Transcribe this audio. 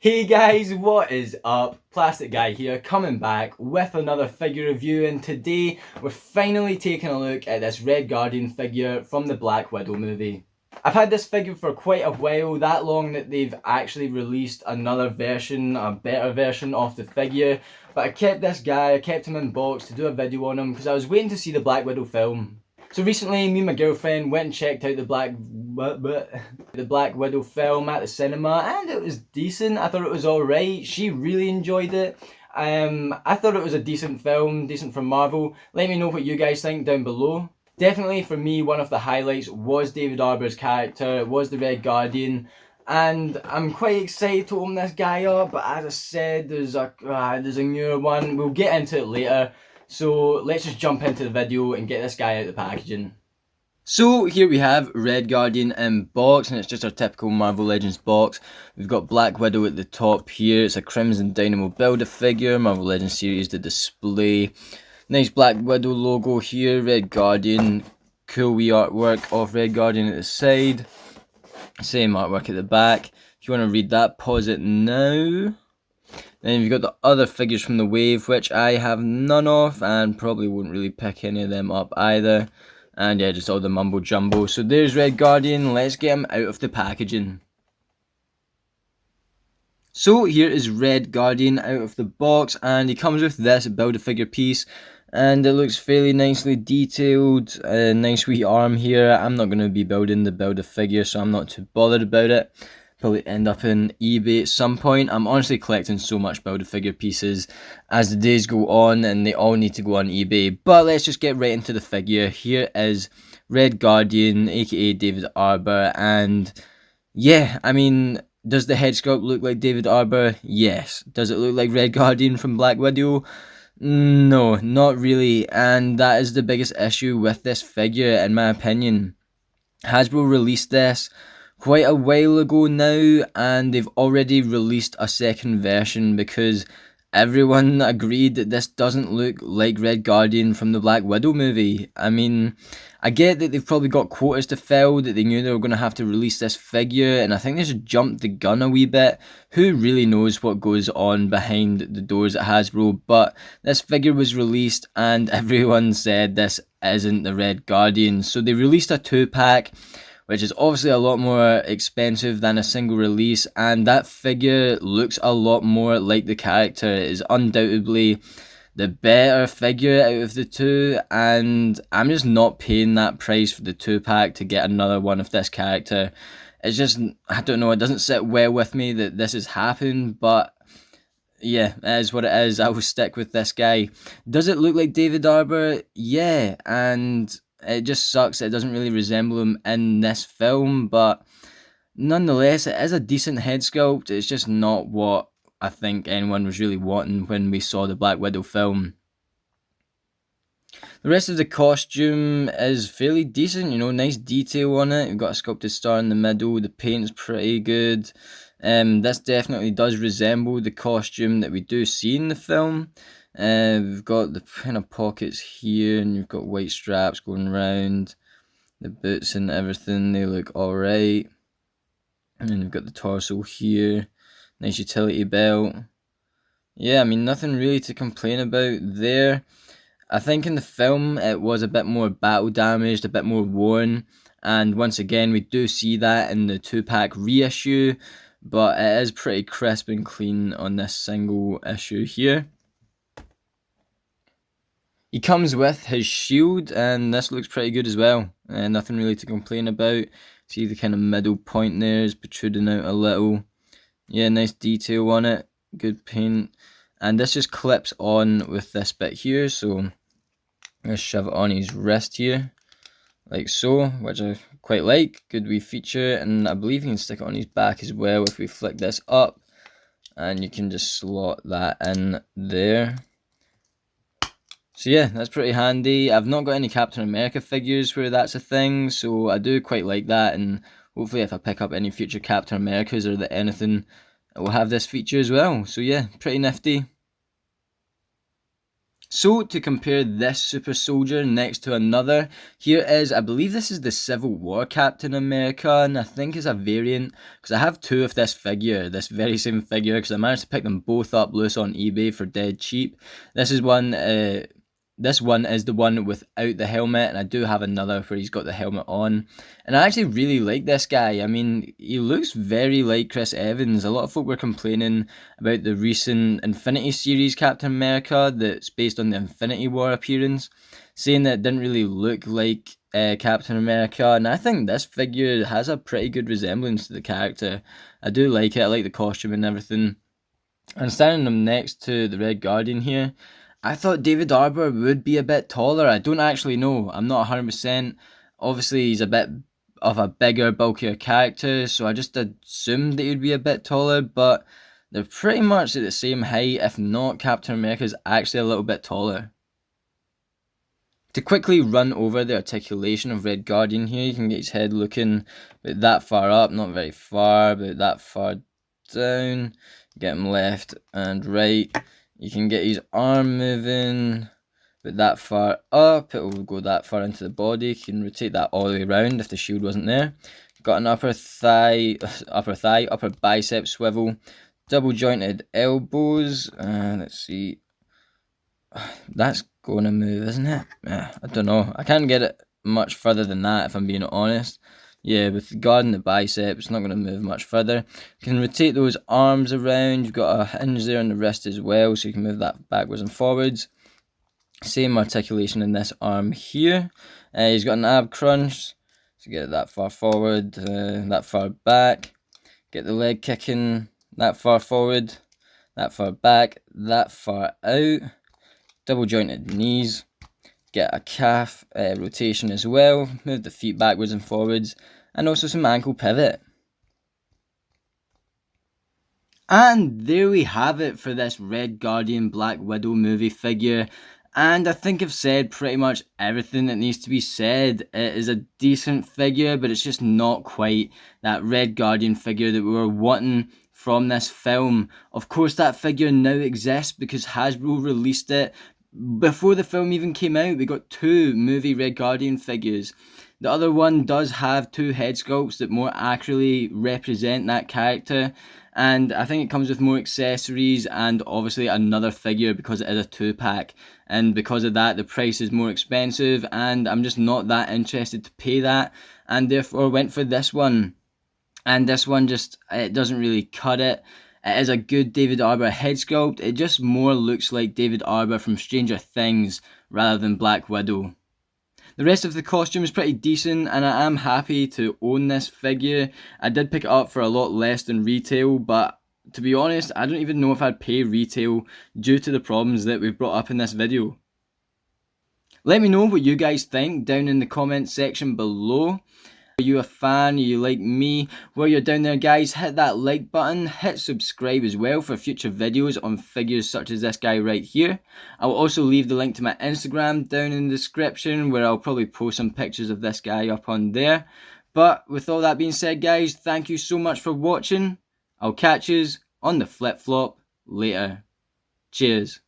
Hey guys, what is up? Plastic Guy here, coming back with another figure review, and today we're finally taking a look at this Red Guardian figure from the Black Widow movie. I've had this figure for quite a while, that long that they've actually released another version, a better version of the figure, but I kept this guy, I kept him in box to do a video on him because I was waiting to see the Black Widow film. So recently, me and my girlfriend went and checked out the Black Widow film at the cinema, and it was decent. I thought it was alright. She really enjoyed it. I thought it was a decent film, decent from Marvel. Let me know what you guys think down below. Definitely for me, one of the highlights was David Harbour's character, was the Red Guardian, and I'm quite excited to open this guy up. But as I said, there's a newer one. We'll get into it later. So let's just jump into the video and get this guy out of the packaging. So here we have Red Guardian in box, and it's just our typical Marvel Legends box. We've got Black Widow at the top here. It's a Crimson Dynamo Build-A-Figure, Marvel Legends series, the display. Nice Black Widow logo here, Red Guardian. Cool wee artwork of Red Guardian at the side. Same artwork at the back. If you want to read that, pause it now. Then you've got the other figures from the wave, which I have none of, and probably won't really pick any of them up either. And yeah, just all the mumbo jumbo. So there's Red Guardian. Let's get him out of the packaging. So here is Red Guardian out of the box, and he comes with this Build-A-Figure piece, and it looks fairly nicely detailed. A nice wee arm here. I'm not going to be building the Build-A-Figure, so I'm not too bothered about it. Probably end up in eBay at some point. I'm honestly collecting so much Build-A-Figure pieces as the days go on, and they all need to go on eBay. But let's just get right into the figure. Here is Red Guardian, aka David Harbour, and yeah, I mean, does the head sculpt look like David Harbour? Yes. Does it look like Red Guardian from Black Widow? No, not really, and that is the biggest issue with this figure, in my opinion. Hasbro released this quite a while ago now, and they've already released a second version because everyone agreed that this doesn't look like Red Guardian from the Black Widow movie. I mean, I get that they've probably got quotas to fill, that they knew they were going to have to release this figure, and I think they just jumped the gun a wee bit. Who really knows what goes on behind the doors at Hasbro, but this figure was released and everyone said this isn't the Red Guardian. So they released a 2-pack, which is obviously a lot more expensive than a single release, and that figure looks a lot more like the character. It is undoubtedly the better figure out of the two, and I'm just not paying that price for the 2-pack to get another one of this character. It's just, I don't know, it doesn't sit well with me that this has happened, but yeah, it is what it is. I will stick with this guy. Does it look like David Harbour? Yeah, and it just sucks it doesn't really resemble him in this film, but nonetheless, it is a decent head sculpt. It's just not what I think anyone was really wanting when we saw the Black Widow film. The rest of the costume is fairly decent, you know, nice detail on it. You've got a sculpted star in the middle, the paint's pretty good. This definitely does resemble the costume that we do see in the film. We've got the kind of pockets here, and you've got white straps going around. The boots and everything, they look alright. And then we've got the torso here. Nice utility belt. Yeah, I mean, nothing really to complain about there. I think in the film it was a bit more battle damaged, a bit more worn. And once again, we do see that in the 2-pack reissue. But it is pretty crisp and clean on this single issue here. He comes with his shield, and this looks pretty good as well. Nothing really to complain about. See the kind of middle point there is protruding out a little. Yeah, nice detail on it. Good paint. And this just clips on with this bit here. So I'm going to shove it on his wrist here, like so, which I quite like. Good wee feature. And I believe you can stick it on his back as well if we flick this up. And you can just slot that in there. So yeah, that's pretty handy. I've not got any Captain America figures where that's a thing, so I do quite like that, and hopefully if I pick up any future Captain Americas or anything, it will have this feature as well. So yeah, pretty nifty. So, to compare this super soldier next to another, here is, I believe this is the Civil War Captain America, and I think it's a variant, because I have two of this figure, this very same figure, because I managed to pick them both up loose on eBay for dead cheap. This is one, this one is the one without the helmet, and I do have another where he's got the helmet on. And I actually really like this guy. I mean, he looks very like Chris Evans. A lot of folk were complaining about the recent Infinity series Captain America that's based on the Infinity War appearance, saying that it didn't really look like Captain America. And I think this figure has a pretty good resemblance to the character. I do like it. I like the costume and everything. And standing him next to the Red Guardian here, I thought David Harbour would be a bit taller. I don't actually know. I'm not 100%. Obviously, he's a bit of a bigger, bulkier character, so I just assumed that he'd be a bit taller, but they're pretty much at the same height. If not, Captain America is actually a little bit taller. To quickly run over the articulation of Red Guardian here, you can get his head looking about that far up, not very far, about that far down. Get him left and right. You can get his arm moving about that far up. It will go that far into the body. You can rotate that all the way around if the shield wasn't there. Got an upper bicep swivel, double jointed elbows. Let's see. That's going to move, isn't it? I don't know. I can't get it much further than that, if I'm being honest. Yeah, with guarding the bicep, it's not going to move much further. You can rotate those arms around. You've got a hinge there on the wrist as well, so you can move that backwards and forwards. Same articulation in this arm here. He's got an ab crunch, so get it that far forward, that far back. Get the leg kicking that far forward, that far back, that far out. Double jointed knees. Get a calf rotation as well. Move the feet backwards and forwards, and also some ankle pivot. And there we have it for this Red Guardian Black Widow movie figure. And I think I've said pretty much everything that needs to be said. It is a decent figure, but it's just not quite that Red Guardian figure that we were wanting from this film. Of course, that figure now exists because Hasbro released it before the film even came out. We got two movie Red Guardian figures. The other one does have two head sculpts that more accurately represent that character, and I think it comes with more accessories and obviously another figure because it is a 2-pack, and because of that the price is more expensive, and I'm just not that interested to pay that, and therefore went for this one. And this one just, it doesn't really cut it. It is a good David Harbour head sculpt. It just more looks like David Harbour from Stranger Things rather than Black Widow. The rest of the costume is pretty decent, and I am happy to own this figure. I did pick it up for a lot less than retail, but to be honest, I don't even know if I'd pay retail due to the problems that we've brought up in this video. Let me know what you guys think down in the comment section below. Are you a fan? Are you like me? While you're down there, guys, hit that like button, hit subscribe as well for future videos on figures such as this guy right here. I will also leave the link to my Instagram down in the description, where I'll probably post some pictures of this guy up on there. But with all that being said, guys, thank you so much for watching. I'll catch yous on the flip flop later. Cheers.